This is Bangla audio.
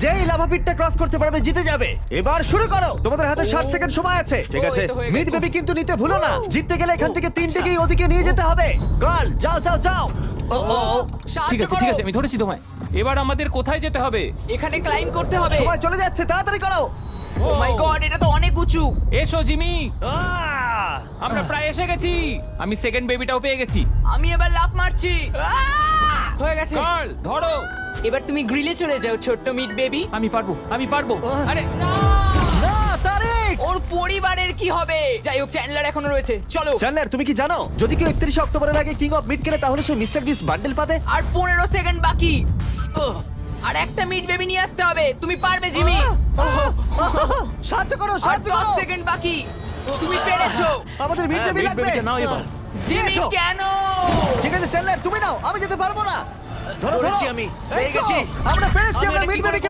যেই লাভা পিটটা ক্রস করতে পারবে জিতে যাবে। এবার শুরু করো, তোমাদের হাতে 60 সেকেন্ড সময় আছে। ঠিক ও, আছে, এই তো হয়ে মিড গেছে। বেবি কিন্তু নিতে ভুলো না। জিততে গেলে এখান থেকে তিনটেকেই ওদিকে নিয়ে যেতে হবে। গার্ল যাও যাও যাও। ও ও ও, ঠিক আছে ঠিক আছে, আমি ধরেছি তোমায়। এবার আমাদের কোথায় যেতে হবে? এখানে ক্লাইম্ব করতে হবে। সময় চলে যাচ্ছে, তাড়াতাড়ি করো। ও মাই গড, এটা তো অনেক উঁচু। এসো জিমি, আহ! আমরা প্রায় এসে গেছি। আমি সেকেন্ড বেবিটাও পেয়ে গেছি। আমি এবার লাফ মারছি। হয়ে গেছে। কার্ল ধরো। এবার তুমি গ্রিলে চলে যাও, ছোট্ট মিট বেবি। আমি পারবো, আমি পারবো। আরে না! না তারিক। ওর পরিবারের কি হবে? যাই হোক, চ্যান্ডলার এখনো রয়েছে, চলো। চ্যান্ডলার তুমি কি জানো যদি কেউ 31 অক্টোবরের আগে কিং অফ মিড কেনে তাহলে সে মিস্টার বিস্ট বান্ডেল পাবে? আর 15 সেকেন্ড বাকি। আর একটা মিট বেবি নিয়ে আসতে হবে। তুমি পারবে জিমি। সাহায্য করো, আর সাহায্য 10 করো। সেকেন্ড বাকি। তুমি পেরেছো। আমাদের মিড বেবি লাগবে। নাও এবার। জিমি এসো। কেন? ঠিক আছে চ্যান্ডলার তুমি নাও, আমি যেতে পারবো না। ধরো ধরো ধরেছি আমি, এই পেয়ে তো, গেছি। আমরা পেরেছি, আমি আমরা এটা মিড কি করে বেবি